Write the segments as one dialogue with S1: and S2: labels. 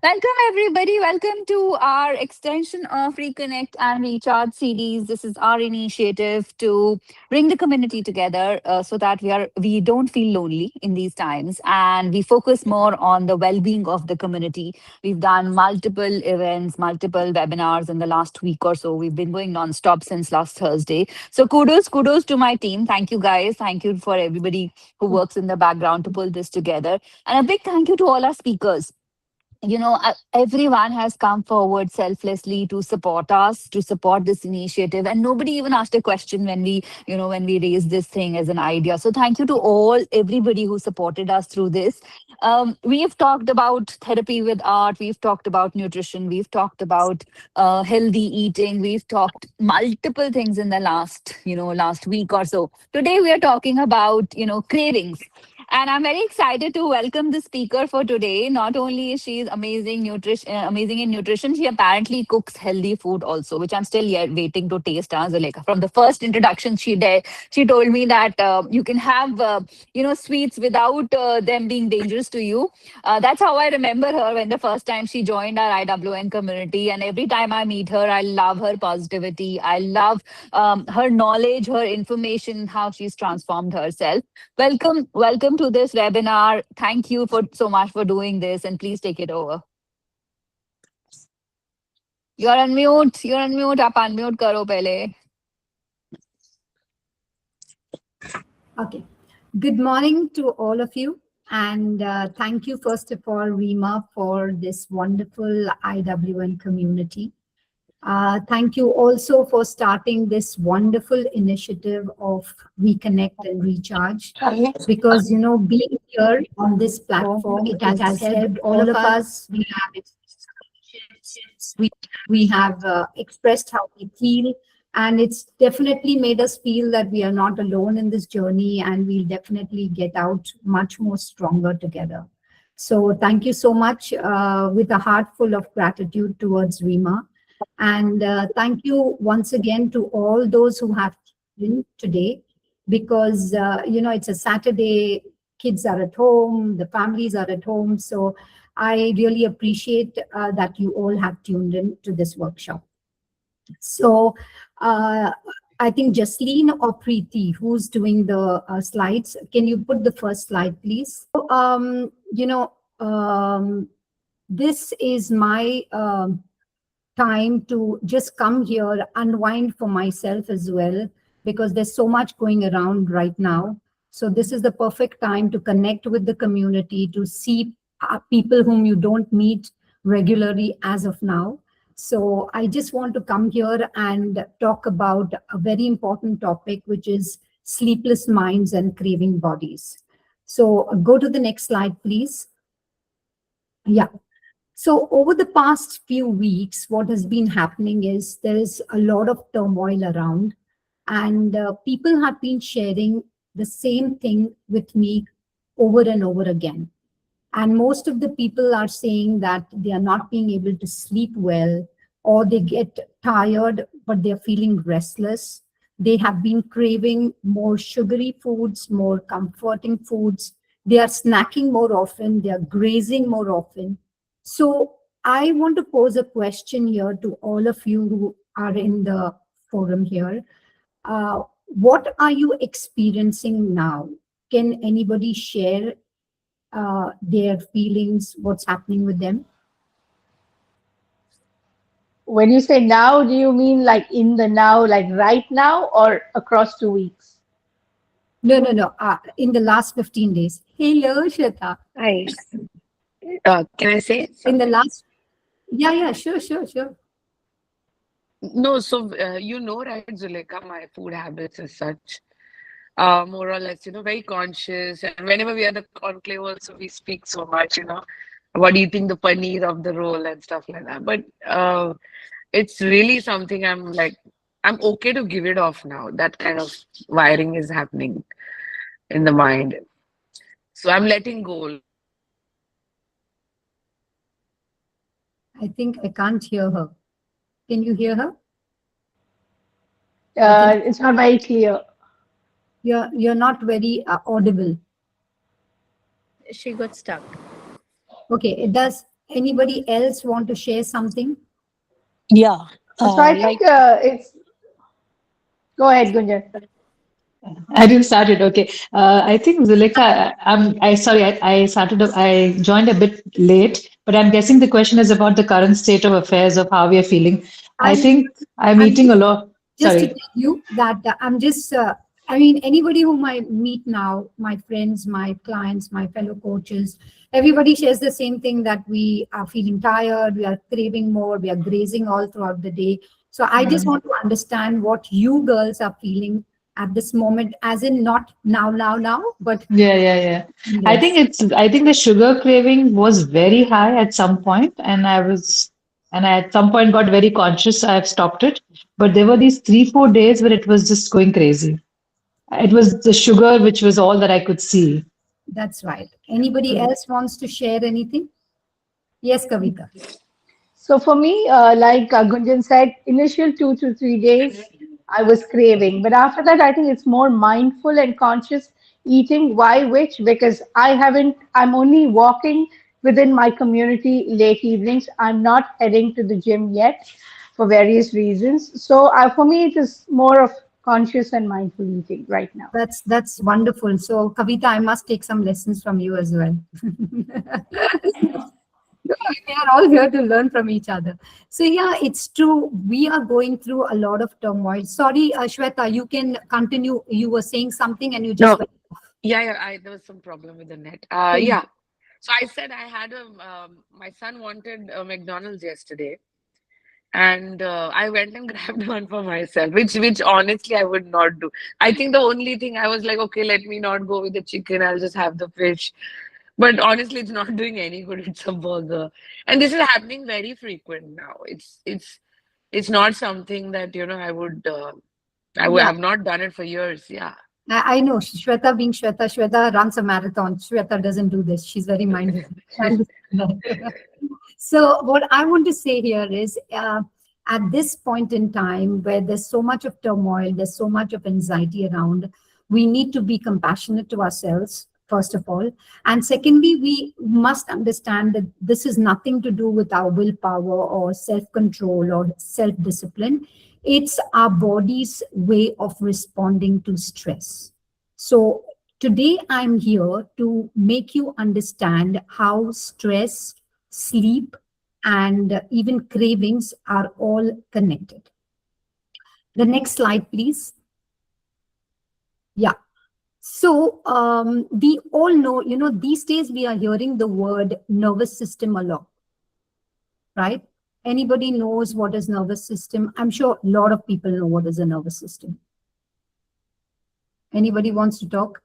S1: Welcome, everybody. Welcome to our extension of Reconnect and Recharge series. This is our initiative to bring the community together so that we don't feel lonely in these times, and we focus more on the well-being of the community. We've done multiple events, multiple webinars in the last week or so. We've been going non-stop since last Thursday. So kudos to my team. Thank you, guys. Thank you for everybody who works in the background to pull this together, and a big thank you to all our speakers. Everyone has come forward selflessly to support us, to support this initiative, and nobody even asked a question when we raised this thing as an idea. So thank you to everybody who supported us through this. We have talked about therapy with art, we've talked about nutrition, we've talked about healthy eating, we've talked multiple things in the last week or so. Today we are talking about cravings, and I'm very excited to welcome the speaker for today. Not only is she amazing in nutrition, she apparently cooks healthy food also, which I'm still yet waiting to taste. Zulekha. From the first introduction she did, she told me that you can have sweets without them being dangerous to you. That's how I remember her when the first time she joined our IWN community. And every time I meet her, I love her positivity. I love her knowledge, her information, how she's transformed herself. Welcome to this webinar. Thank you for so much for doing this, and please take it over. You're on mute. You're on mute. Aap unmute karo pehle.
S2: Okay. Good morning to all of you. And thank you, first of all, Rima, for this wonderful IWN community. Thank you also for starting this wonderful initiative of Reconnect and Recharge, because, being here on this platform, it has helped all of us. We have expressed how we feel, and it's definitely made us feel that we are not alone in this journey, and we'll definitely get out much more stronger together. So thank you so much, with a heart full of gratitude towards Rima. And thank you once again to all those who have been today, because, it's a Saturday, kids are at home, the families are at home. So I really appreciate that you all have tuned in to this workshop. So I think Jasleen or Preeti, who's doing the slides, can you put the first slide, please? This is my time to just come here, unwind for myself as well, because there's so much going around right now. So this is the perfect time to connect with the community, to see people whom you don't meet regularly as of now. So I just want to come here and talk about a very important topic, which is sleepless minds and craving bodies. So go to the next slide, please. Yeah. So over the past few weeks, what has been happening is there is a lot of turmoil around, and people have been sharing the same thing with me over and over again. And most of the people are saying that they are not being able to sleep well, or they get tired, but they're feeling restless. They have been craving more sugary foods, more comforting foods. They are snacking more often. They are grazing more often. So I want to pose a question here to all of you who are in the forum here. What are you experiencing now? Can anybody share their feelings, what's happening with them?
S3: When you say now, do you mean like in the now, like right now, or across 2 weeks?
S2: No. In the last 15 days. Hello, Shweta.
S4: Hi. Can I say something?
S2: In the last, yeah, sure.
S4: No, so right, Zulekha, my food habits as such, more or less, very conscious. And whenever we are the conclave, also we speak so much, about eating the paneer of the roll and stuff like that. But it's really something I'm okay to give it off now. That kind of wiring is happening in the mind. So I'm letting go.
S2: I think I can't hear her. Can you hear her?
S3: It's not very clear.
S2: You're not very audible.
S5: She got stuck.
S2: Okay, it does. Anybody else want to share something?
S5: Yeah,
S3: So I think
S5: like
S3: it's, go ahead, Gunjan.
S5: I didn't start it. Okay. I think Zulekha, I sorry, I started, I joined a bit late, but I'm guessing the question is about the current state of affairs of how we are feeling. I
S2: I'm
S5: think I'm
S2: I'm
S5: eating a lot.
S2: just to
S5: Sorry.
S2: tell you that I'm just, I mean, anybody whom I meet now, my friends, my clients, my fellow coaches, everybody shares the same thing, that we are feeling tired, we are craving more, we are grazing all throughout the day. So I just
S5: Mm.
S2: want to understand what you girls are feeling at this moment, as in not now, but
S5: Yeah, yeah, yeah.
S2: yes,
S5: I think the sugar craving was very high at some point, and I at some point got very conscious. I've stopped it. But there were these 3, 4 days where it was just going crazy. It was the sugar, which was all that I could see.
S2: that's right. Anybody else wants to share anything? Yes, Kavita.
S3: So for me, like Gunjan said, initial 2 to 3 days, I was craving. But after that, I think it's more mindful and conscious eating. Why which? Because I'm only walking within my community late evenings. I'm not heading to the gym yet for various reasons. So for me, it is more of conscious and mindful eating right now.
S2: That's wonderful. So, Kavita, I must take some lessons from you as well. We are all here to learn from each other. So, yeah, it's true. We are going through a lot of turmoil. Sorry, Shweta, you can continue. You were saying something and you just
S4: No,
S2: went.
S4: yeah, there was some problem with the net.
S2: Off.
S4: Yeah. So I said I had my son wanted a McDonald's yesterday, and I went and grabbed one for myself, which honestly I would not do. I think the only thing I was like, okay, let me not go with the chicken. I'll just have the fish. But honestly, it's not doing any good. It's a burger, and this is happening very frequent now. It's not something that I would. I
S2: Yeah,
S4: have not done it for years. Yeah.
S2: I know Shweta being Shweta. Shweta runs a marathon. Shweta doesn't do this. She's very mindful. I understand that. So, what I want to say here is, at this point in time where there's so much of turmoil, there's so much of anxiety around, we need to be compassionate to ourselves, first of all. And secondly, we must understand that this is nothing to do with our willpower or self control or self discipline. It's our body's way of responding to stress. So, today I'm here to make you understand how stress, sleep, and even cravings are all connected. The next slide, please. Yeah. So we all know, these days we are hearing the word nervous system a lot, right? Anybody knows what is nervous system? I'm sure a lot of people know what is a nervous system. Anybody wants to talk?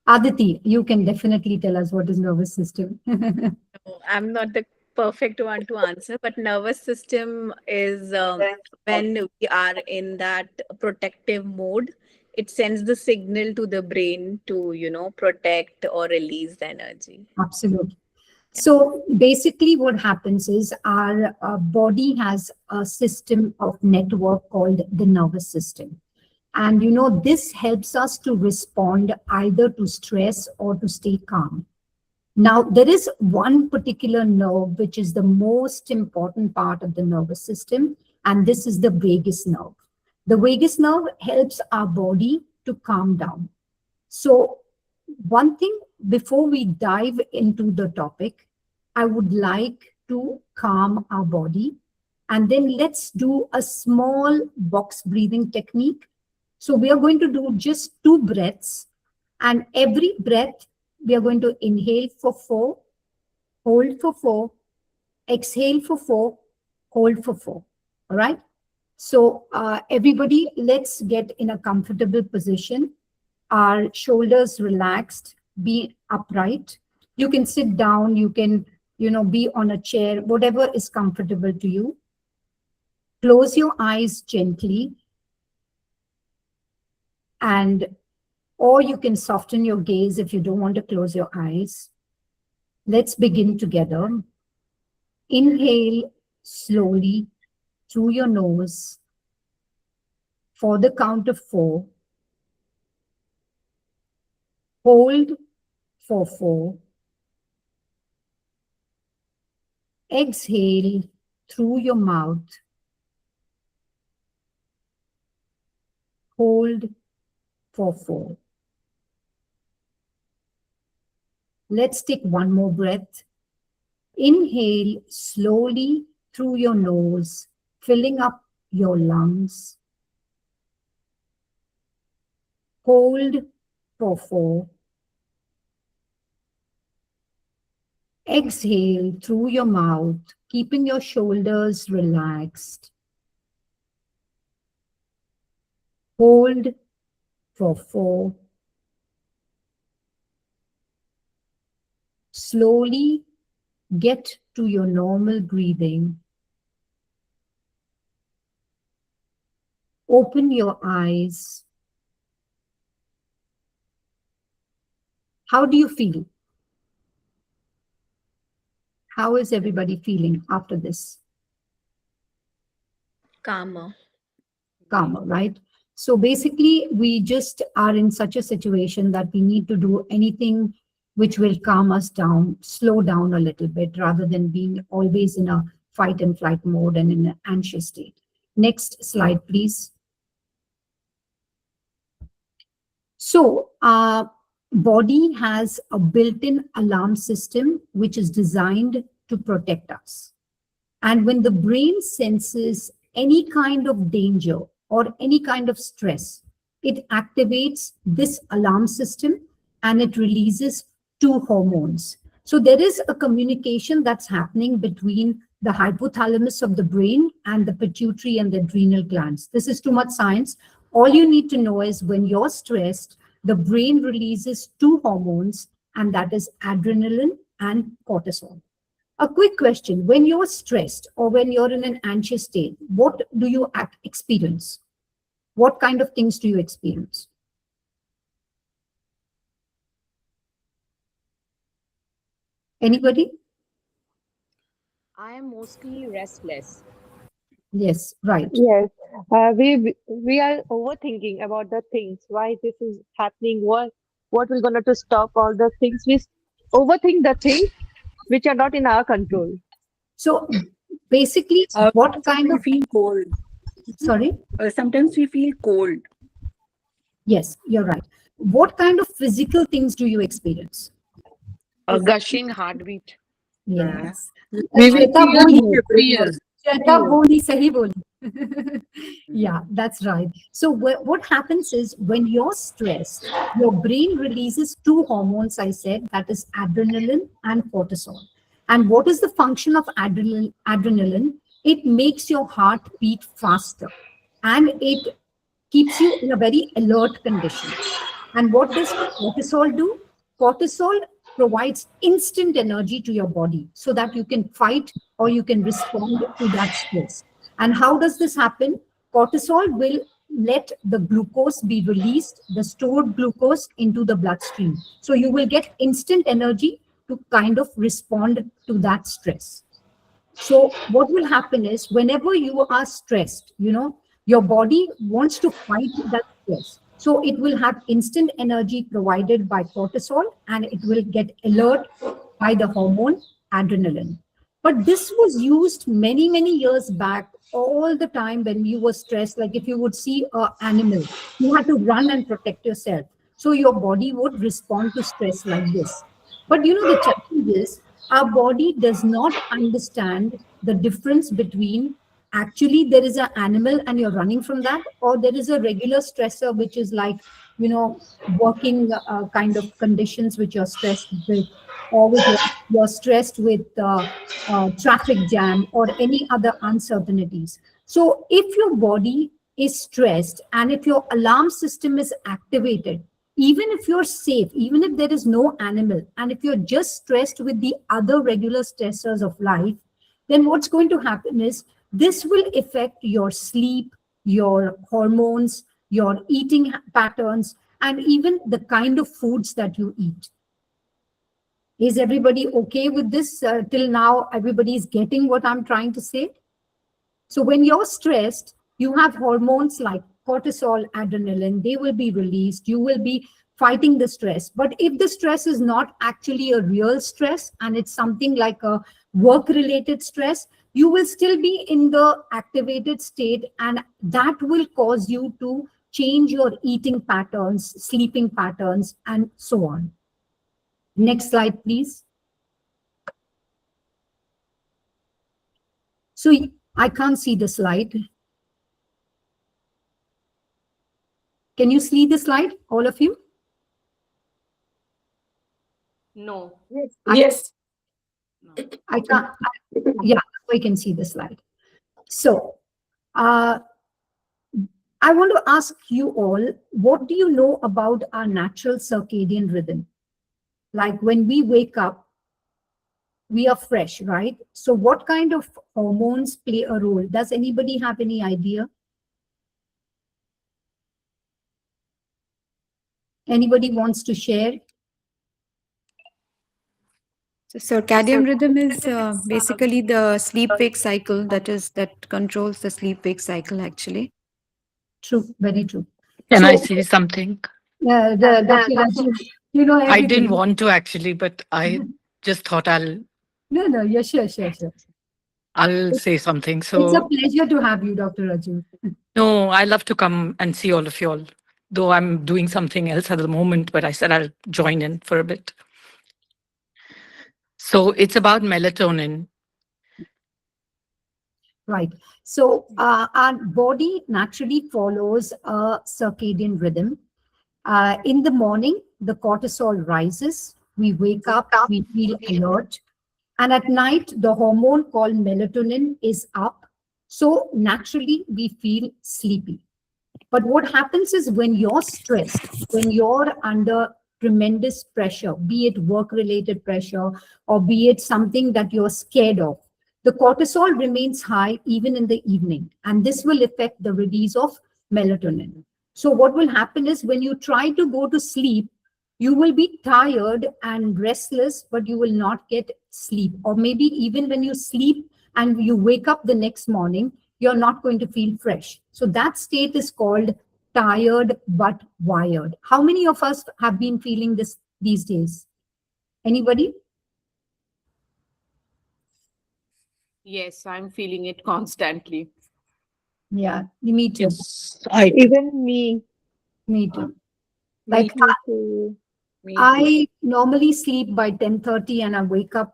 S2: Aditi, you can definitely tell us what is nervous system.
S6: No, I'm not the perfect one to answer, but nervous system is when we are in that protective mode, it sends the signal to the brain to, protect or release the energy.
S2: Absolutely. So basically, what happens is our body has a system of network called the nervous system. And this helps us to respond either to stress or to stay calm. Now, there is one particular nerve which is the most important part of the nervous system, and this is the vagus nerve. The vagus nerve helps our body to calm down. So, one thing before we dive into the topic, I would like to calm our body. And then let's do a small box breathing technique. So, we are going to do just 2 breaths. And every breath, we are going to inhale for 4, hold for 4, exhale for 4, hold for 4. All right. So, everybody, let's get in a comfortable position. Our shoulders relaxed, be upright. You can sit down, you can, be on a chair, whatever is comfortable to you. Close your eyes gently, and or you can soften your gaze if you don't want to close your eyes. Let's begin together. Inhale slowly through your nose for the count of 4. Hold for 4. Exhale through your mouth. Hold for 4. Let's take one more breath. Inhale slowly through your nose, filling up your lungs. Hold for 4. Exhale through your mouth, keeping your shoulders relaxed. Hold for 4. Slowly get to your normal breathing. Open your eyes. How do you feel? How is everybody feeling after this?
S6: Calmer.
S2: Calmer, right? So basically, we just are in such a situation that we need to do anything which will calm us down, slow down a little bit, rather than being always in a fight and flight mode and in an anxious state. Next slide, please. So our body has a built-in alarm system which is designed to protect us. And when the brain senses any kind of danger or any kind of stress, it activates this alarm system and it releases 2 hormones. So there is a communication that's happening between the hypothalamus of the brain and the pituitary and the adrenal glands. This is too much science. All you need to know is when you're stressed, the brain releases 2 hormones, and that is adrenaline and cortisol. A quick question: when you're stressed or when you're in an anxious state, what do you experience? What kind of things do you experience? Anybody?
S7: I am mostly restless.
S2: Yes, right.
S8: Yes, we are overthinking about the things. Why this is happening? What we're gonna to stop all the things? Overthink the things which are not in our control.
S2: So basically, what
S9: Also
S2: kind
S9: we
S2: of,
S9: feel cold.
S2: sorry?
S9: Sometimes we feel cold.
S2: Yes, you're right. What kind of physical things do you experience?
S4: A gushing heartbeat.
S2: Yes.
S8: We will
S2: Shweta
S8: feel
S2: boli.
S8: fear.
S2: Shweta boli, sahi boli. Yeah, that's right. So what happens is when you're stressed, your brain releases 2 hormones, I said, that is adrenaline and cortisol. And what is the function of adrenaline? It makes your heart beat faster and it keeps you in a very alert condition. And what does cortisol do? Cortisol provides instant energy to your body so that you can fight or you can respond to that stress. And how does this happen? Cortisol will let the glucose be released, the stored glucose, into the bloodstream. So you will get instant energy to kind of respond to that stress. So what will happen is whenever you are stressed, your body wants to fight that stress. So it will have instant energy provided by cortisol and it will get alert by the hormone adrenaline. But this was used many, many years back, all the time when you were stressed. Like if you would see an animal, you had to run and protect yourself. So your body would respond to stress like this. But the challenge is our body does not understand the difference between actually there is an animal and you're running from that, or there is a regular stressor, which is like, working kind of conditions which you're stressed with, or with you're stressed with traffic jam or any other uncertainties. So if your body is stressed and if your alarm system is activated, even if you're safe, even if there is no animal, and if you're just stressed with the other regular stressors of life, then what's going to happen is this will affect your sleep, your hormones, your eating patterns, and even the kind of foods that you eat. Is everybody okay with this? Till now, everybody is getting what I'm trying to say? So when you're stressed, you have hormones like cortisol, adrenaline, they will be released. You will be fighting the stress. But if the stress is not actually a real stress and it's something like a work related stress, you will still be in the activated state, and that will cause you to change your eating patterns, sleeping patterns, and so on. Next slide, please. So I can't see the slide. Can you see the slide, all of you?
S7: No.
S9: Yes.
S2: I can't. Yeah, we can see the slide. So I want to ask you all, what do you know about our natural circadian rhythm? Like when we wake up, we are fresh, right? So what kind of hormones play a role? Does anybody have any idea? Anybody wants to share?
S10: So circadian rhythm is basically the sleep-wake cycle that controls the sleep-wake cycle actually.
S2: True, very true.
S11: Can I
S2: So,
S11: say something?
S2: Dr. Raju, you know
S11: I didn't
S2: everything.
S11: want to actually, but I just thought
S2: No, yeah, sure.
S11: I'll say something.
S2: It's a
S11: So
S2: pleasure to have you, Dr. Raju.
S11: no, I love to come and see all of you all, though I'm doing something else at the moment, but I said I'll join in for a bit. So it's about melatonin.
S2: Right. So our body naturally follows a circadian rhythm. In the morning, the cortisol rises. We wake up, we feel alert. And at night, the hormone called melatonin is up. So naturally, we feel sleepy. But what happens is when you're stressed, when you're under tremendous pressure, be it work related pressure or be it something that you're scared of, the cortisol remains high even in the evening. And this will affect the release of melatonin. So, what will happen is when you try to go to sleep, you will be tired and restless, but you will not get sleep. Or maybe even when you sleep and you wake up the next morning, you're not going to feel fresh. So that state is called tired but wired. How many of us have been feeling this these days? Anybody?
S7: Yes, I'm feeling it constantly.
S2: Yeah, me too.
S11: Yes, I
S8: Even me.
S2: Me too.
S7: Me
S2: Like
S8: too.
S7: Me too.
S2: I normally sleep by 10:30 and I wake up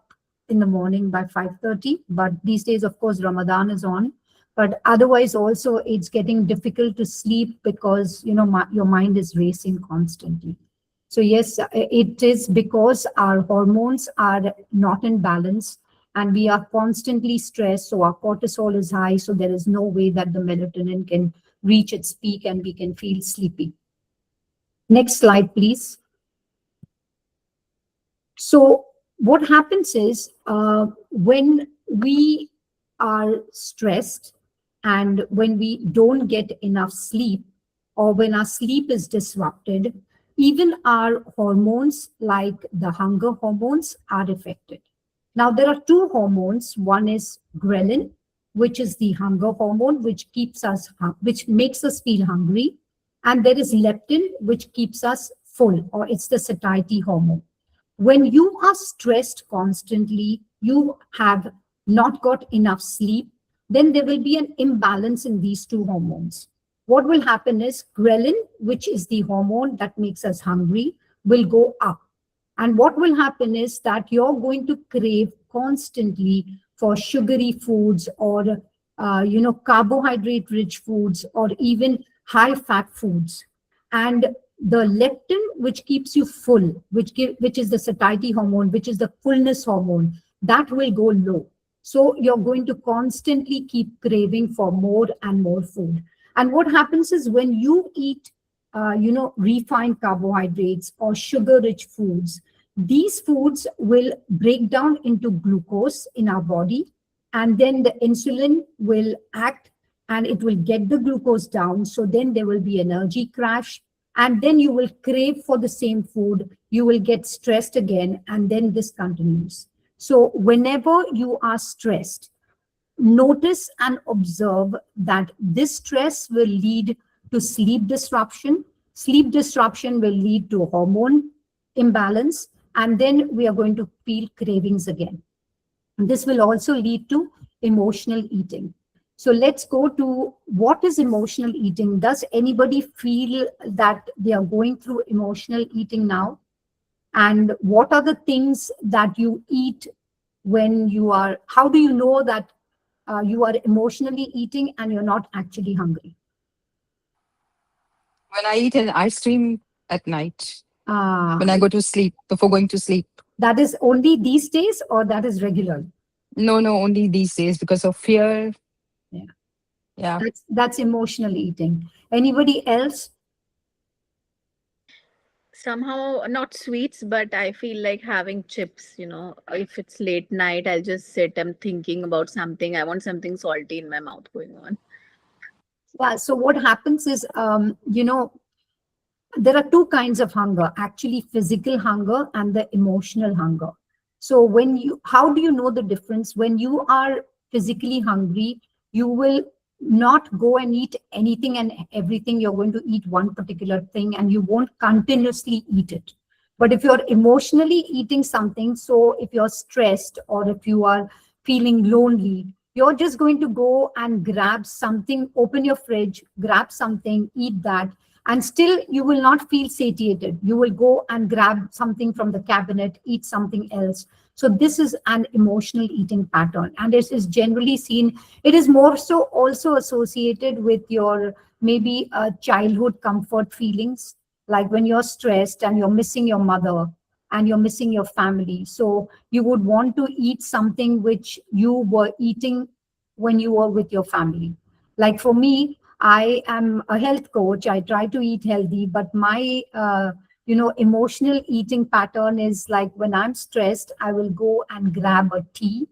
S2: in the morning by 5:30. But these days, of course, Ramadan is on. But otherwise, also it's getting difficult to sleep because your mind is racing constantly. So yes, it is because our hormones are not in balance and we are constantly stressed. So our cortisol is high. So there is no way that the melatonin can reach its peak and we can feel sleepy. Next slide, please. So what happens is when we are stressed and when we don't get enough sleep or when our sleep is disrupted, even our hormones like the hunger hormones are affected. Now there are two hormones. One is ghrelin, which is the hunger hormone, which makes us feel hungry. And there is leptin, which keeps us full, or it's the satiety hormone. When you are stressed constantly, you have not got enough sleep, then there will be an imbalance in these two hormones. What will happen is ghrelin, which is the hormone that makes us hungry, will go up. And what will happen is that you're going to crave constantly for sugary foods or carbohydrate rich foods or even high fat foods. And the leptin, which keeps you full, which is the satiety hormone, which is the fullness hormone, that will go low. So you're going to constantly keep craving for more and more food. And what happens is when you eat, refined carbohydrates or sugar-rich foods, these foods will break down into glucose in our body, and then the insulin will act and it will get the glucose down. So then there will be energy crash, and then you will crave for the same food. You will get stressed again, and then this continues. So whenever you are stressed, notice and observe that this stress will lead to sleep disruption, Sleep disruption will lead to hormone imbalance, and then we are going to feel cravings again. And this will also lead to emotional eating. So let's go to what is emotional eating. Does anybody feel that they are going through emotional eating now? And what are the things that you eat when you are, how do you know that you are emotionally eating and you're not actually hungry?
S11: When I eat an ice cream at night,
S2: Ah,
S11: when I go to sleep, before going to sleep.
S2: that is only these days or that is regular?
S11: No, no, only these days because of fear.
S2: Yeah.
S11: Yeah.
S2: That's emotional eating. Anybody else?
S6: Somehow not sweets, but I feel like having chips, if it's late night, I'll just sit, I'm thinking about something, I want something salty in my mouth going on.
S2: Yeah, so what happens is, there are two kinds of hunger, actually physical hunger and the emotional hunger. So how do you know the difference? When you are physically hungry, you will not go and eat anything and everything. You're going to eat one particular thing and you won't continuously eat it. But if you're emotionally eating something, so if you're stressed or if you are feeling lonely, you're just going to go and grab something, open your fridge, grab something, eat that, and still you will not feel satiated. You will go and grab something from the cabinet, eat something else. So this is an emotional eating pattern, and it is generally seen, it is more so also associated with your maybe childhood comfort feelings, like when you're stressed and you're missing your mother and you're missing your family, so you would want to eat something which you were eating when you were with your family. Like for me, I am a health coach. I try to eat healthy, but my emotional eating pattern is like when I'm stressed, I will go and grab a tea.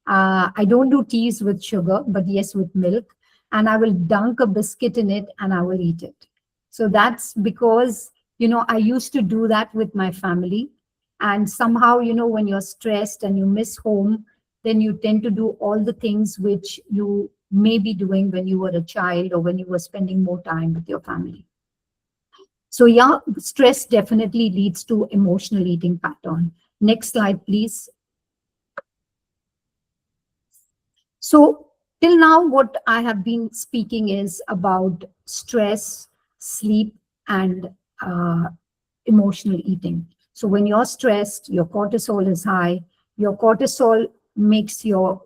S2: I don't do teas with sugar, but yes, with milk, and I will dunk a biscuit in it and I will eat it. So that's because I used to do that with my family, and somehow when you're stressed and you miss home, then you tend to do all the things which you may be doing when you were a child or when you were spending more time with your family. So yeah, stress definitely leads to emotional eating pattern. Next slide, please. So till now, what I have been speaking is about stress, sleep, and emotional eating. So when you're stressed, your cortisol is high. Your cortisol makes you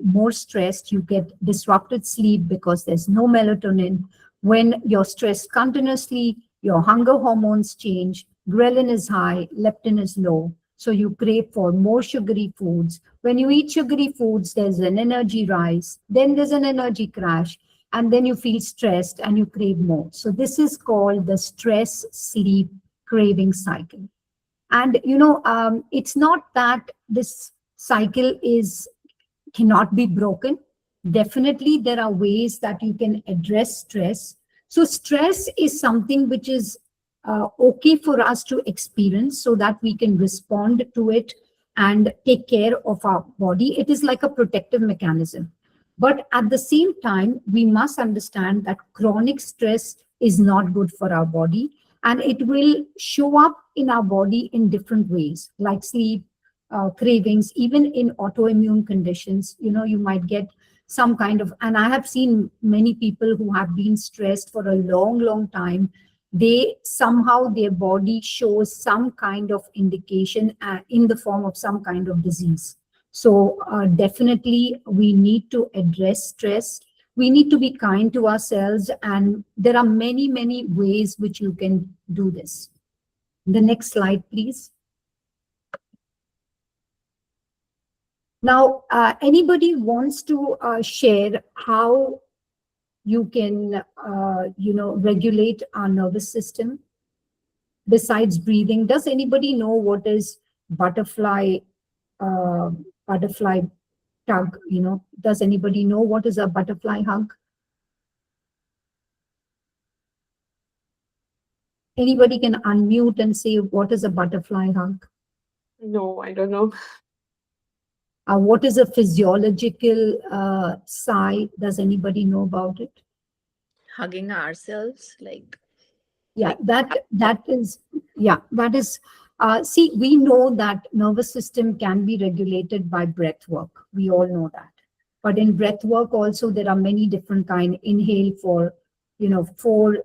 S2: more stressed. You get disrupted sleep because there's no melatonin. When you're stressed continuously, your hunger hormones change. Ghrelin is high, leptin is low. So you crave for more sugary foods. When you eat sugary foods, there's an energy rise. Then there's an energy crash. And then you feel stressed and you crave more. So this is called the stress sleep craving cycle. And it's not that this cycle cannot be broken. Definitely there are ways that you can address stress. So stress is something which is okay for us to experience so that we can respond to it and take care of our body. It is like a protective mechanism. But at the same time, we must understand that chronic stress is not good for our body, and it will show up in our body in different ways, like sleep, cravings, even in autoimmune conditions. You might get some kind of, and I have seen many people who have been stressed for a long, long time. They somehow, their body shows some kind of indication in the form of some kind of disease. So definitely we need to address stress. We need to be kind to ourselves, and there are many, many ways which you can do this. The next slide, please. Now, anybody wants to share how you can, regulate our nervous system besides breathing? Does anybody know what is butterfly, uh, butterfly tug? Does anybody know what is a butterfly hug? Anybody can unmute and say what is a butterfly hug?
S7: No, I don't know.
S2: What is a physiological sigh? Does anybody know about it?
S6: Hugging ourselves, like
S2: Yeah,
S6: Like,
S2: that is see, we know that nervous system can be regulated by breath work. We all know that. But in breath work also there are many different kind. Inhale for 4,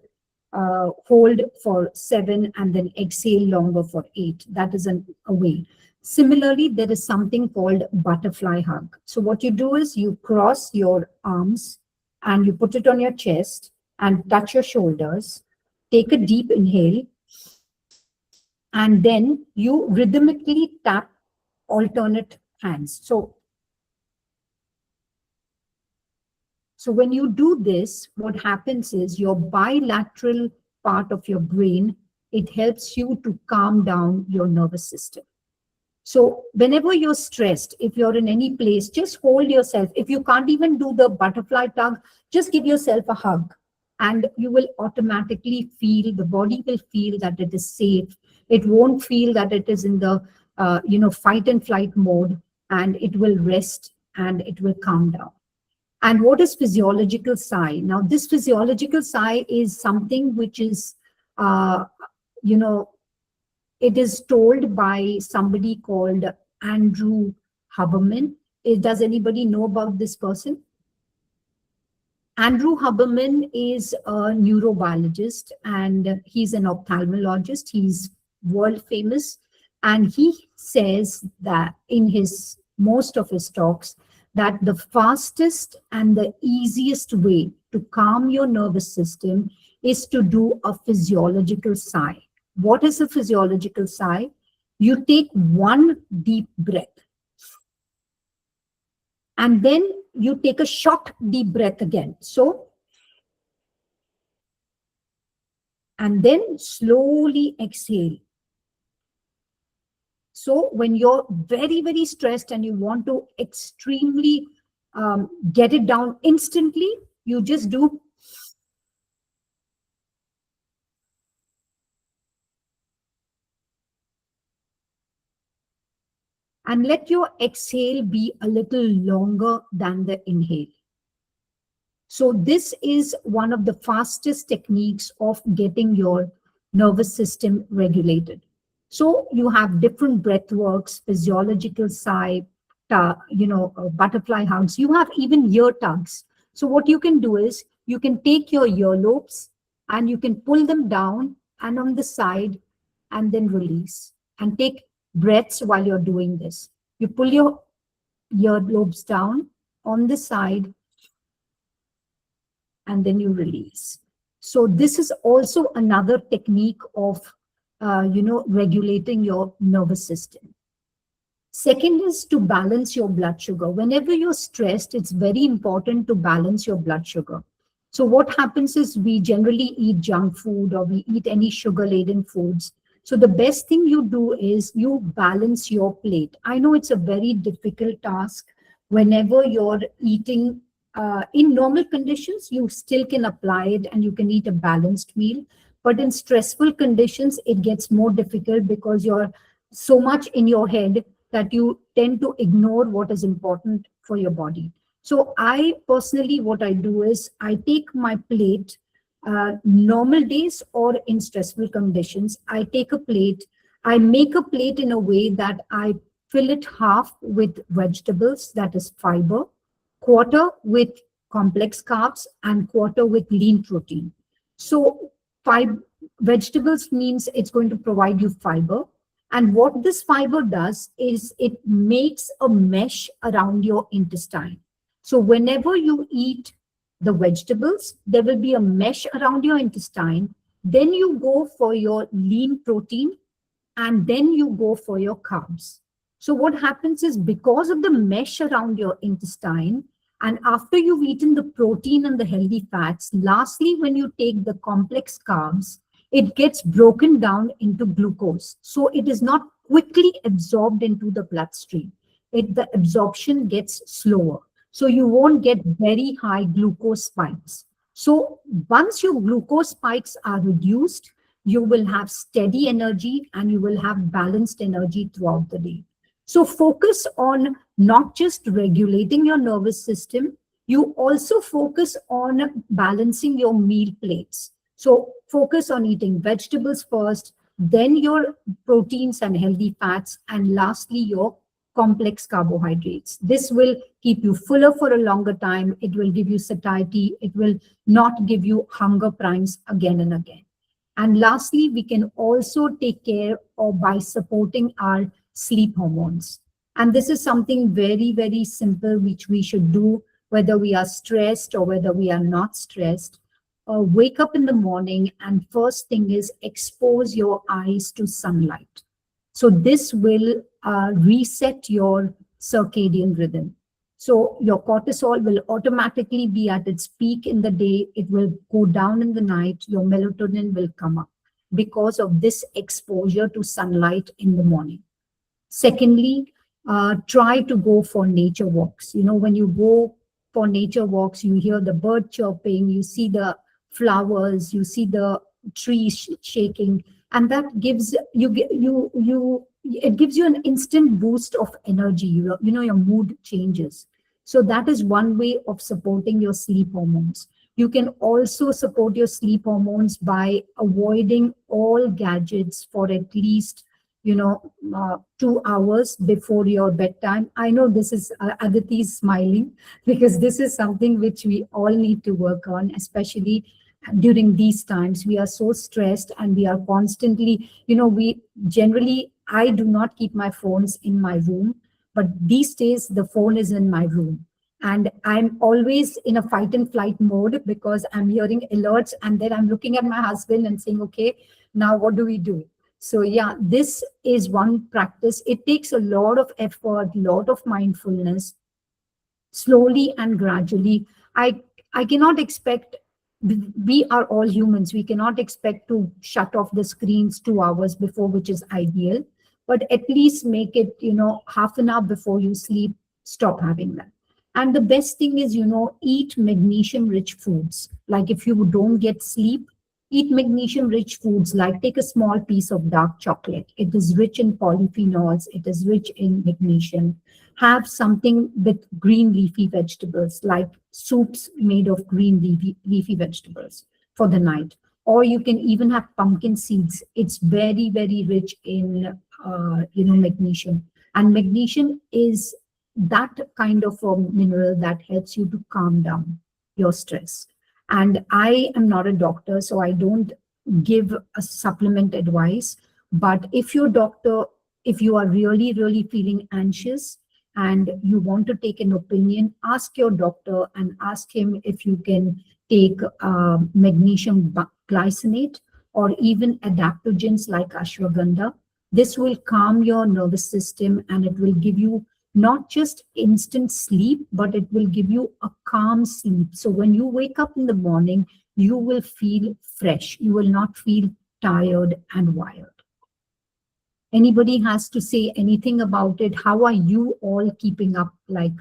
S2: hold for 7, and then exhale longer for 8. That is a way. Similarly, there is something called butterfly hug. So what you do is you cross your arms and you put it on your chest and touch your shoulders. Take a deep inhale, and then you rhythmically tap alternate hands. So when you do this, what happens is your bilateral part of your brain, it helps you to calm down your nervous system. So whenever you're stressed, if you're in any place, just hold yourself. If you can't even do the butterfly tug, just give yourself a hug, and you will automatically feel, the body will feel that it is safe. It won't feel that it is in the fight and flight mode, and it will rest and it will calm down. And what is physiological sigh? Now, this physiological sigh is something which is, uh, you know, it is told by somebody called Andrew Huberman. Does anybody know about this person? Andrew Huberman is a neurobiologist and he's an ophthalmologist. He's world famous. And he says that in his most of his talks, that the fastest and the easiest way to calm your nervous system is to do a physiological sigh. What is a physiological sigh? You take one deep breath, and then you take a short deep breath again. So, and then slowly exhale. So when you're very, very stressed and you want to extremely get it down instantly, you just do. And let your exhale be a little longer than the inhale. So this is one of the fastest techniques of getting your nervous system regulated. So you have different breath works, physiological sigh, butterfly hugs. You have even ear tugs. So what you can do is you can take your earlobes and you can pull them down and on the side and then release and take breaths while you're doing this. You pull your earlobes down on the side and then you release. So this is also another technique of, regulating your nervous system. Second is to balance your blood sugar. Whenever you're stressed, it's very important to balance your blood sugar. So what happens is we generally eat junk food or we eat any sugar-laden foods. So the best thing you do is you balance your plate. I know it's a very difficult task. Whenever you're eating in normal conditions, you still can apply it and you can eat a balanced meal. But in stressful conditions, it gets more difficult because you're so much in your head that you tend to ignore what is important for your body. So I personally, what I do is I take my plate, normal days or in stressful conditions, I take a plate, I make a plate in a way that I fill it half with vegetables, that is fiber, quarter with complex carbs, and quarter with lean protein. So vegetables means it's going to provide you fiber. And what this fiber does is it makes a mesh around your intestine. So whenever you eat the vegetables, there will be a mesh around your intestine. Then you go for your lean protein, and then you go for your carbs. So what happens is because of the mesh around your intestine, and after you've eaten the protein and the healthy fats, lastly, when you take the complex carbs, it gets broken down into glucose. So it is not quickly absorbed into the bloodstream. The absorption gets slower. So you won't get very high glucose spikes. So once your glucose spikes are reduced, you will have steady energy and you will have balanced energy throughout the day. So focus on not just regulating your nervous system, you also focus on balancing your meal plates. So focus on eating vegetables first, then your proteins and healthy fats, and lastly, your complex carbohydrates. This will keep you fuller for a longer time. It will give you satiety. It will not give you hunger primes again and again. And lastly, we can also take care of by supporting our sleep hormones. And this is something very, very simple, which we should do whether we are stressed or whether we are not stressed. Wake up in the morning, and first thing is expose your eyes to sunlight. So this will reset your circadian rhythm. So your cortisol will automatically be at its peak in the day. It will go down in the night. Your melatonin will come up because of this exposure to sunlight in the morning. Secondly, try to go for nature walks. You know, when you go for nature walks, you hear the bird chirping, you see the flowers, you see the trees shaking, and that gives it gives you an instant boost of energy. You know, your mood changes. So that is one way of supporting your sleep hormones. You can also support your sleep hormones by avoiding all gadgets for at least 2 hours before your bedtime. I know this is Aditi is smiling because this is something which we all need to work on, especially during these times. We are so stressed and we are constantly, we generally, I do not keep my phones in my room, but these days the phone is in my room. And I'm always in a fight and flight mode because I'm hearing alerts and then I'm looking at my husband and saying, okay, now what do we do? So yeah, this is one practice. It takes a lot of effort, lot of mindfulness, slowly and gradually. I cannot expect, we are all humans. We cannot expect to shut off the screens 2 hours before, which is ideal, but at least make it, half an hour before you sleep, stop having that. And the best thing is, eat magnesium rich foods. Like if you don't get sleep, eat magnesium rich foods, like take a small piece of dark chocolate. It is rich in polyphenols, it is rich in magnesium. Have something with green leafy vegetables, like soups made of green leafy vegetables for the night. Or you can even have pumpkin seeds. It's very, very rich in magnesium. And magnesium is that kind of a mineral that helps you to calm down your stress. And I am not a doctor, so I don't give a supplement advice. But if your doctor, if you are really, really feeling anxious and you want to take an opinion, ask your doctor and ask him if you can take magnesium glycinate or even adaptogens like ashwagandha. This will calm your nervous system and it will give you not just instant sleep, but it will give you a calm sleep. So when you wake up in the morning, you will feel fresh. You will not feel tired and wired. Anybody has to say anything about it? How are you all keeping up? Like,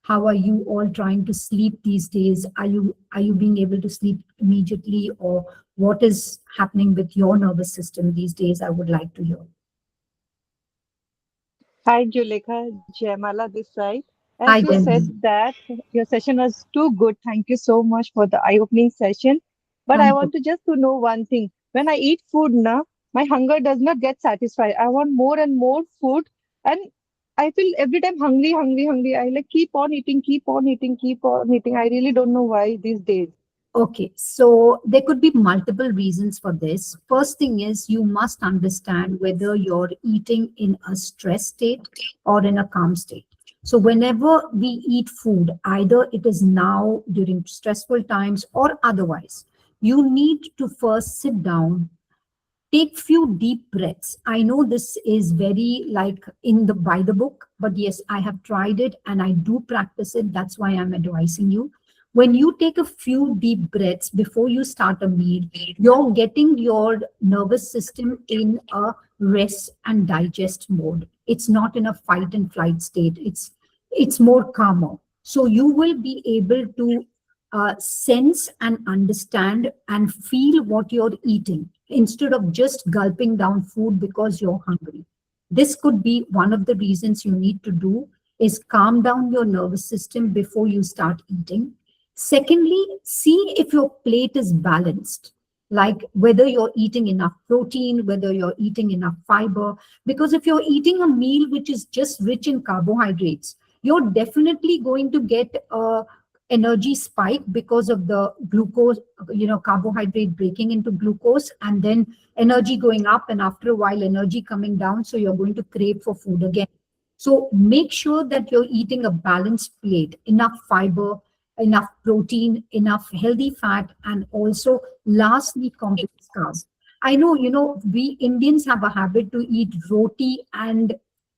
S2: how are you all trying to sleep these days? Are you being able to sleep immediately, or what is happening with your nervous system these days? I would like to hear.
S8: Hi, Zulekha, Jaimala this side. As
S2: Hi,
S8: you said
S2: Denvi.
S8: that your session was too good. Thank you so much for the eye-opening session. But I
S2: Thank you.
S8: want to just to know one thing. When I eat food now, my hunger does not get satisfied. I want more and more food, and I feel every time hungry, hungry, hungry. I like keep on eating, keep on eating, keep on eating. I really don't know why these days.
S2: Okay, so there could be multiple reasons for this. First thing is you must understand whether you're eating in a stress state or in a calm state. So whenever we eat food, either it is now during stressful times or otherwise, you need to first sit down, take few deep breaths. I know this is very like in the by the book, but yes, I have tried it and I do practice it. That's why I'm advising you. When you take a few deep breaths before you start a meal, you're getting your nervous system in a rest and digest mode. It's not in a fight and flight state. It's more calmer. So you will be able to sense and understand and feel what you're eating instead of just gulping down food because you're hungry. This could be one of the reasons you need to do is calm down your nervous system before you start eating. Secondly, see if your plate is balanced. like whether you're eating enough protein, whether you're eating enough fiber. Because if you're eating a meal which is just rich in carbohydrates, you're definitely going to get a energy spike because of the glucose, carbohydrate breaking into glucose, and then energy going up, and after a while energy coming down, so you're going to crave for food again. So make sure that you're eating a balanced plate, enough fiber, enough protein, enough healthy fat, and also lastly complex carbs. I know, we Indians have a habit to eat roti and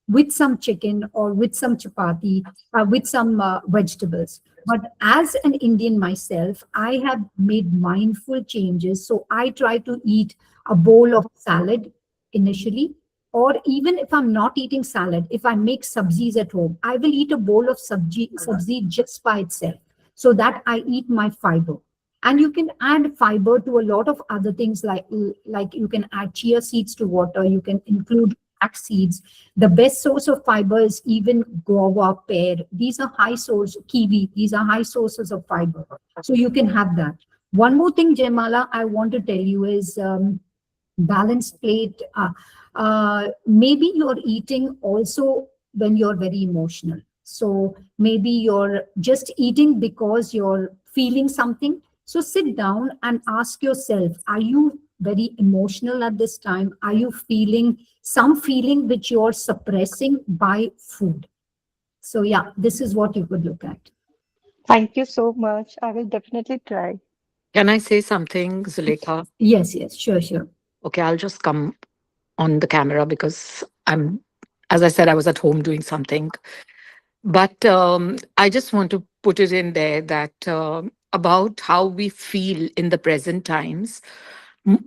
S2: with some chicken or with some chapati, with some vegetables. But as an Indian myself, I have made mindful changes. So I try to eat a bowl of salad initially, or even if I'm not eating salad, if I make sabzis at home, I will eat a bowl of sabzi just by itself, so that I eat my fiber. And you can add fiber to a lot of other things, like you can add chia seeds to water, you can include flax seeds. The best source of fiber is even guava, pear. These are high source, kiwi. These are high sources of fiber. So you can have that. One more thing, Jaimala, I want to tell you is balanced plate. Maybe you're eating also when you're very emotional. So maybe you're just eating because you're feeling something. So sit down and ask yourself, are you very emotional at this time? Are you feeling some feeling which you're suppressing by food? So yeah, this is what you could look at.
S8: Thank you so much. I will definitely try.
S11: Can I say something, Zulekha?
S2: Yes, yes, sure, sure.
S11: Okay, I'll just come on the camera because as I said, I was at home doing something. But I just want to put it in there that about how we feel in the present times,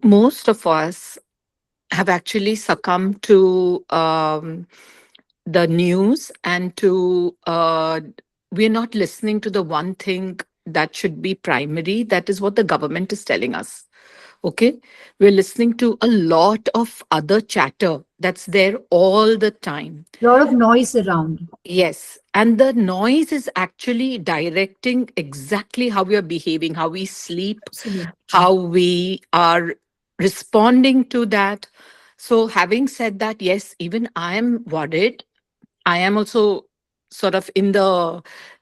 S11: most of us have actually succumbed to the news and to we're not listening to the one thing that should be primary. That is what the government is telling us. Okay. We're listening to a lot of other chatter that's there all the time.
S2: A lot of noise around.
S11: Yes. And the noise is actually directing exactly how we are behaving, how we sleep,
S2: Absolutely.
S11: how we are responding to that. So, having said that, yes, even I am worried. I am also sort of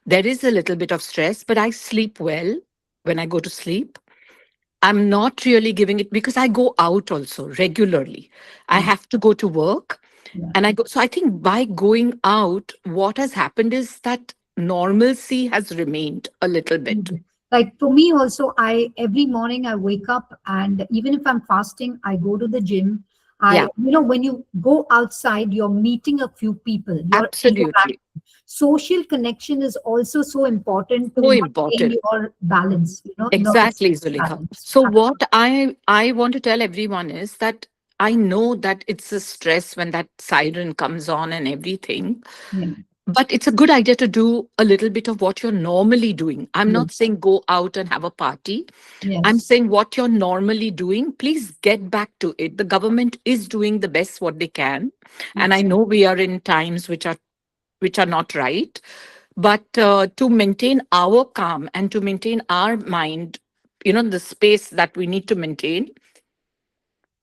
S11: there is a little bit of stress, but I sleep well when I go to sleep. I'm not really giving it because I go out also regularly. I
S2: Yeah.
S11: have to go to work
S2: Yeah.
S11: and I go. So I think by going out, what has happened is that normalcy has remained a little bit.
S2: Mhm. Like for me also, I every morning I wake up, and even if I'm fasting, I go to the gym.
S11: Yeah,
S2: When you go outside, you're meeting a few people, you're
S11: absolutely.
S2: interacting. Social connection is also so important to
S11: So
S2: maintain
S11: important.
S2: your balance, nervous
S11: Exactly, Zulekha.
S2: balance.
S11: So what I want to tell everyone is that I know that it's a stress when that siren comes on and everything,
S2: Yeah.
S11: but it's a good idea to do a little bit of what you're normally doing. I'm
S2: Yes.
S11: not saying go out and have a party. I'm
S2: Yes.
S11: saying what you're normally doing, please get back to it. The government is doing the best what they can. And I
S2: Yes.
S11: know we are in times which are not right. But to maintain our calm and to maintain our mind, the space that we need to maintain,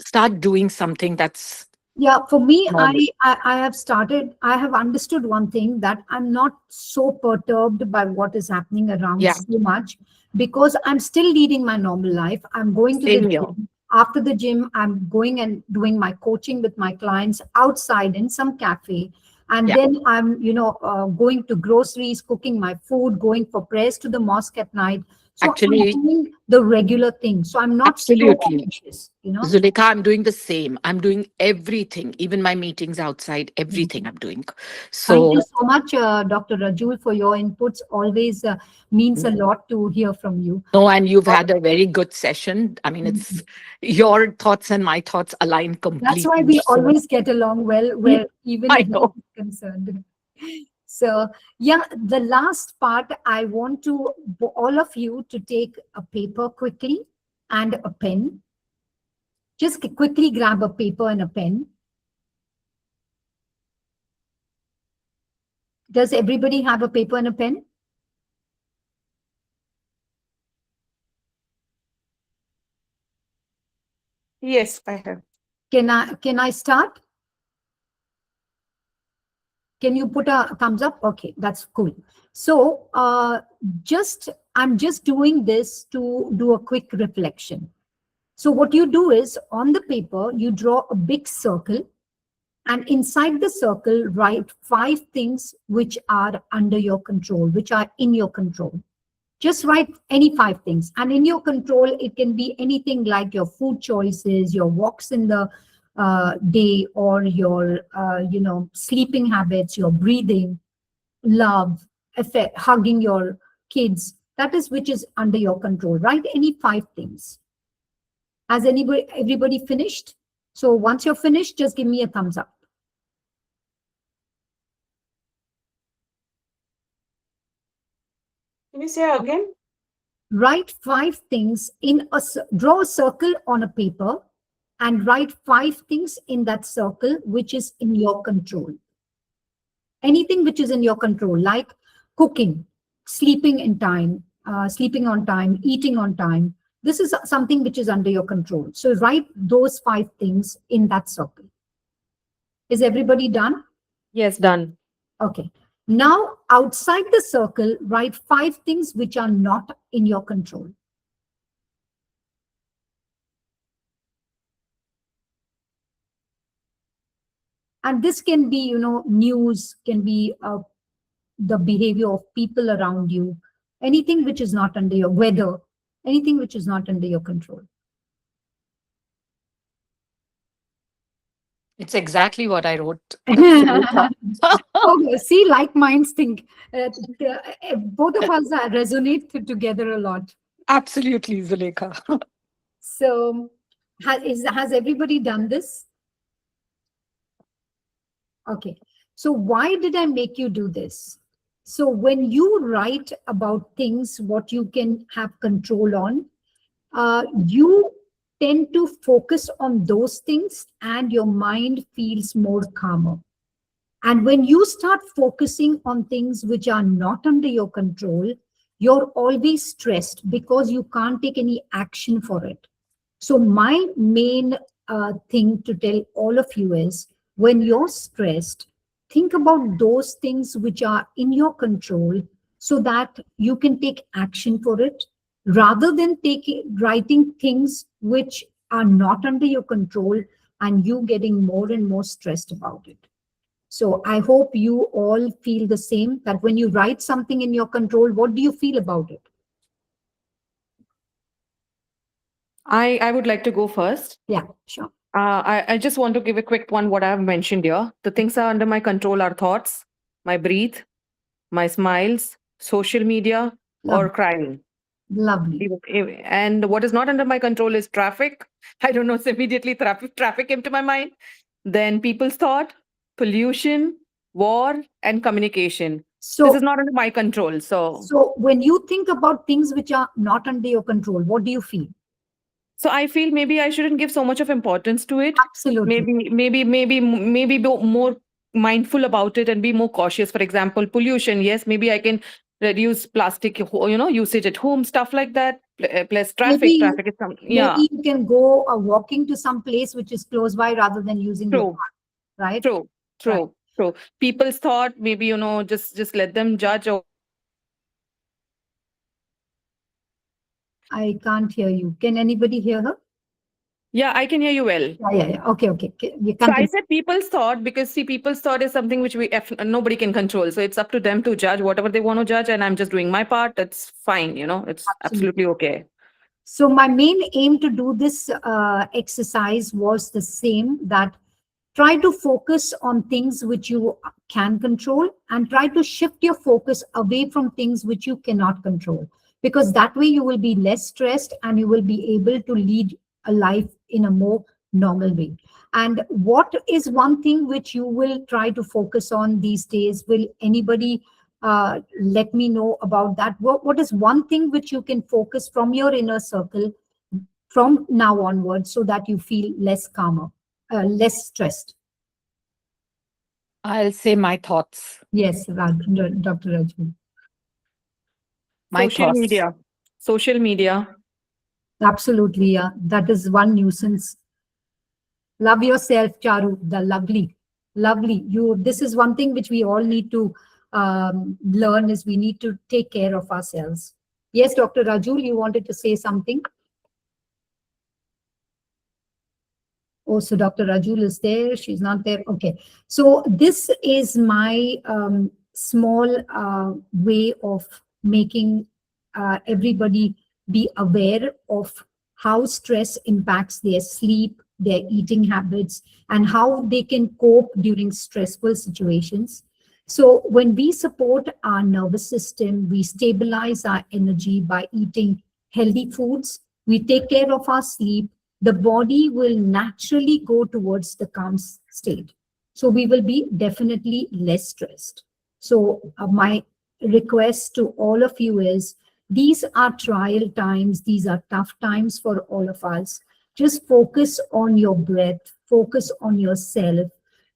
S11: start doing something that's
S2: Yeah, for me,
S11: normal.
S2: I have understood one thing, that I'm not so perturbed by what is happening around
S11: Yeah,
S2: so much, because I'm still leading my normal life. I'm going to the
S11: same here.
S2: gym. After the gym, I'm going and doing my coaching with my clients outside in some cafe. And
S11: Yeah,
S2: then I'm, going to groceries, cooking my food, going for prayers to the mosque at night. So I'm
S11: actually,
S2: doing the regular thing. So I'm not so
S11: absolutely.
S2: anxious.
S11: Zulekha, I'm doing the same. I'm doing everything, even my meetings outside, everything I'm doing.
S2: Thank you
S11: So,
S2: so much, Dr. Rajul, for your inputs. Always means a lot to hear from you.
S11: no, and you've had a very good session. I mean, it's your thoughts and my thoughts align
S2: That's why
S11: completely.
S2: we
S11: So,
S2: always get along well, where even
S11: I
S2: health
S11: know.
S2: is concerned. So, yeah, the last part, I want to all of you to take a paper quickly and a pen. Just quickly grab a paper and a pen. Does everybody have a paper and a pen?
S7: Yes, I have.
S2: Can I start? Can you put a thumbs up? Okay, that's cool. So just I'm just doing this to do a quick reflection. So what you do is on the paper, you draw a big circle, and inside the circle, write 5 things which are under your control, which are in your control. Just write any 5 things. And in your control, it can be anything like your food choices, your walks in the day, or your, sleeping habits, your breathing, love, effect, hugging your kids. That is which is under your control. Write any 5 things. Has everybody finished? So once you're finished, just give me a thumbs up.
S7: Can you say again?
S2: Write 5 things draw a circle on a paper and write 5 things in that circle which is in your control. Anything which is in your control, like cooking, sleeping on time, eating on time. This is something which is under your control. So write those 5 things in that circle. Is everybody done?
S8: Yes, done.
S2: Okay. Now, outside the circle, write 5 things which are not in your control. And this can be, news, can be the behavior of people around you, anything which is not under your weather, anything which is not under your control.
S11: It's exactly what I wrote.
S2: Okay, see, like minds think. Both of us resonate together a lot.
S11: Absolutely, Zulekha.
S2: So, has everybody done this? Okay. So why did I make you do this? So when you write about things, what you can have control on, you tend to focus on those things and your mind feels more calmer. And when you start focusing on things which are not under your control, you're always stressed because you can't take any action for it. So my main thing to tell all of you is, when you're stressed, think about those things which are in your control so that you can take action for it, rather than writing things which are not under your control and you getting more and more stressed about it. So I hope you all feel the same, that when you write something in your control, what do you feel about it?
S8: I would like to go first.
S2: Yeah, sure.
S8: I just want to give a quick one what I've mentioned here. The things are under my control are thoughts, my breath, my smiles, social media, or
S2: Lovely.
S8: crying.
S2: Lovely.
S8: And what is not under my control is traffic. I don't know, so immediately traffic came to my mind. Then people's thought, pollution, war, and communication.
S2: So
S8: this is not under my control.
S2: So when you think about things which are not under your control, what do you feel?
S8: So I feel maybe I shouldn't give so much of importance to it.
S2: Absolutely.
S8: Maybe be more mindful about it and be more cautious. For example, pollution. Yes, maybe I can reduce plastic, usage at home, stuff like that. Plus traffic.
S2: Maybe
S8: Traffic is some. Yeah.
S2: maybe you can go walking to some place which is close by rather than using your
S8: True.
S2: car, right?
S8: True. True. True. People's thought. Maybe just let them judge. Or
S2: I can't hear you. Can anybody hear her?
S8: yeah, I can hear you well.
S2: Yeah. Okay. You
S8: So
S2: can't.
S8: I said people's thought because see, people's thought is something which nobody can control. So it's up to them to judge whatever they want to judge, and I'm just doing my part. That's fine. It's absolutely okay.
S2: So my main aim to do this exercise was the same, that try to focus on things which you can control and try to shift your focus away from things which you cannot control, because that way you will be less stressed and you will be able to lead a life in a more normal way. And what is one thing which you will try to focus on these days? Will anybody let me know about that? What is one thing which you can focus from your inner circle from now onwards so that you feel less calmer, less stressed?
S11: I'll say my thoughts.
S2: Yes, Dr. Rajvi.
S11: My
S8: Social
S11: thoughts.
S8: media. Social media.
S2: Absolutely, yeah. That is one nuisance. Love yourself, Charu, the lovely, lovely. This is one thing which we all need to learn, is we need to take care of ourselves. Yes, Dr. Rajul, you wanted to say something? Oh, so Dr. Rajul is there. She's not there. Okay. So this is my small way of making everybody be aware of how stress impacts their sleep, their eating habits, and how they can cope during stressful situations. So when we support our nervous system, we stabilize our energy by eating healthy foods, we take care of our sleep, the body will naturally go towards the calm state. So we will be definitely less stressed. So my request to all of you is, these are trial times, these are tough times for all of us. Just focus on your breath, focus on yourself.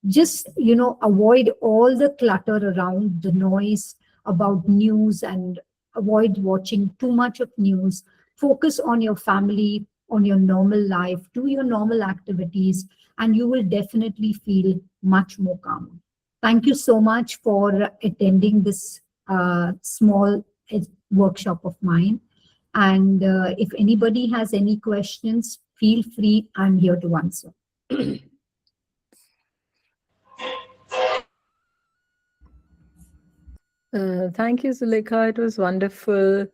S2: Just, avoid all the clutter around, the noise about news, and avoid watching too much of news. Focus on your family, on your normal life, do your normal activities, and you will definitely feel much more calm. Thank you so much for attending this small workshop of mine. And if anybody has any questions, feel free. I'm here to answer.
S12: Thank you, Zulekha. It was wonderful.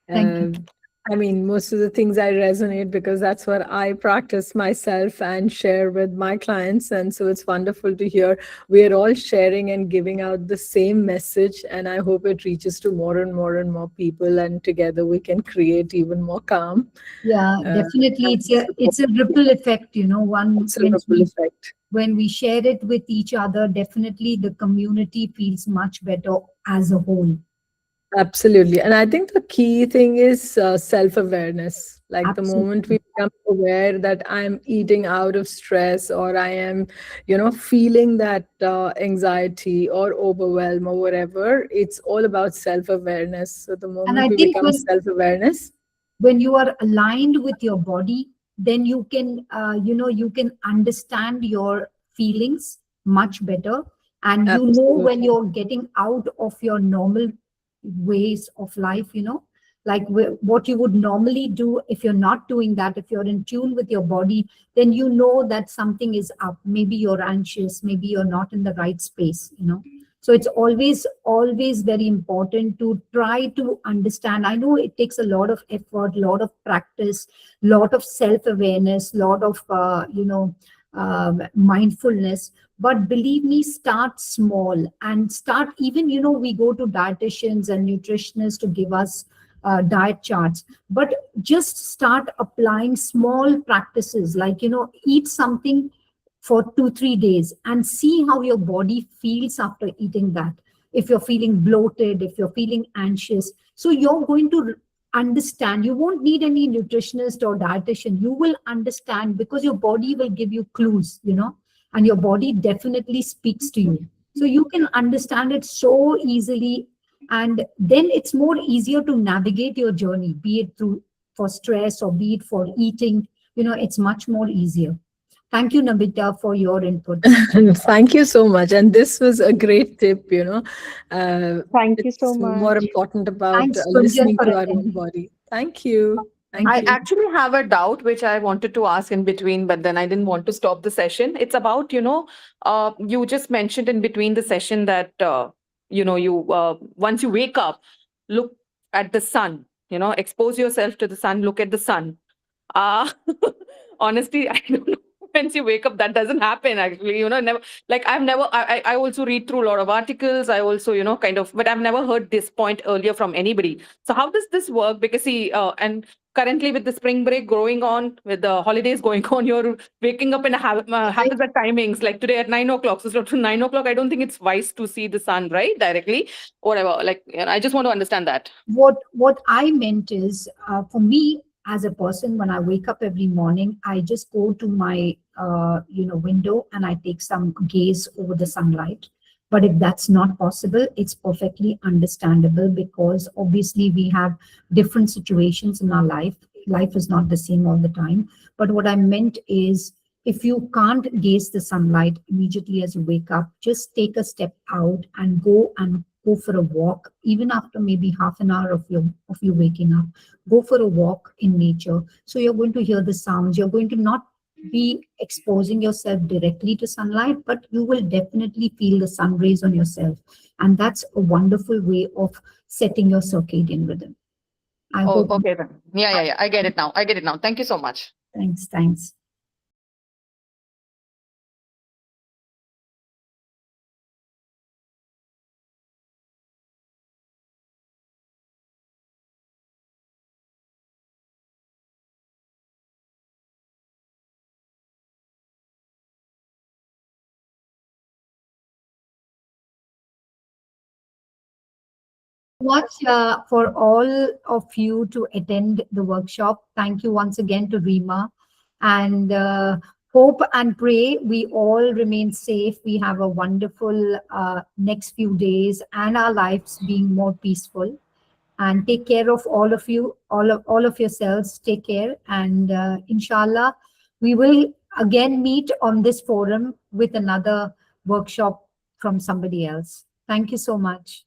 S2: Thank you.
S12: I mean, most of the things I resonate because that's what I practice myself and share with my clients. And so it's wonderful to hear we are all sharing and giving out the same message. And I hope it reaches to more and more and more people. And together we can create even more calm.
S2: Yeah, definitely. It's a ripple effect, when we share it with each other, definitely the community feels much better as a whole.
S12: Absolutely. And I think the key thing is self-awareness. Like
S2: Absolutely.
S12: the moment we become aware that I'm eating out of stress, or I am, feeling that anxiety or overwhelm or whatever, it's all about self-awareness. So the
S2: And I
S12: moment we
S2: think
S12: become self-awareness,
S2: when you are aligned with your body, then you can, you can understand your feelings much better. And you know when
S12: absolutely.
S2: you're getting out of your normal ways of life, like what you would normally do. If you're not doing that, if you're in tune with your body, then you know that something is up. Maybe you're anxious, maybe you're not in the right space. So it's always very important to try to understand. I know it takes a lot of effort, lot of practice, lot of self-awareness, lot of mindfulness. But believe me, start small and start. Even we go to dietitians and nutritionists to give us diet charts, but just start applying small practices, like eat something for 2-3 days and see how your body feels after eating that. If you're feeling bloated, if you're feeling anxious, so you're going to understand. You won't need any nutritionist or dietitian. You will understand because your body will give you clues, and your body definitely speaks to you. So you can understand it so easily, and then it's more easier to navigate your journey, be it through for stress or be it for eating. It's much more easier. Thank you, Nabita, for your input.
S12: Thank you so much. And this was a great tip,
S8: Thank you
S12: it's
S8: so
S12: more
S8: much.
S12: important about
S2: Thanks, Gunjan,
S12: listening
S2: for
S12: to our own
S2: attending.
S12: body. Thank you. Thank
S7: I
S12: you.
S7: actually have a doubt which I wanted to ask in between, but then I didn't want to stop the session. It's about, you just mentioned in between the session that, you once you wake up, look at the sun, expose yourself to the sun, look at the sun. Uh, honestly, I don't know. Once you wake up, that doesn't happen actually. Never, like I've never, I also read through a lot of articles. I also, kind of, but I've never heard this point earlier from anybody. So how does this work? Because see, and currently with the spring break going on, with the holidays going on, you're waking up in a happens at timings like today at 9 o'clock. So to 9 o'clock, I don't think it's wise to see the sun, right? Directly, whatever. Like, I just want to understand that.
S2: What I meant is, for me as a person, when I wake up every morning, I just go to my window and I take some gaze over the sunlight. But if that's not possible, it's perfectly understandable, because obviously we have different situations in our life. Life is not the same all the time. But what I meant is, if you can't gaze the sunlight immediately as you wake up, just take a step out and go for a walk, even after maybe half an hour of you waking up. Go for a walk in nature. So you're going to hear the sounds. You're going to not be exposing yourself directly to sunlight, but you will definitely feel the sun rays on yourself. And that's a wonderful way of setting your circadian rhythm. I
S7: Oh,
S2: hope.
S7: okay then. Yeah. I get it now. I get it now. Thank you so much.
S2: Thanks. Much for all of you to attend the workshop. Thank you once again to Rima, and hope and pray we all remain safe. We have a wonderful next few days and our lives being more peaceful. And take care of all of you, all of yourselves. Take care, and inshallah, we will again meet on this forum with another workshop from somebody else. Thank you so much.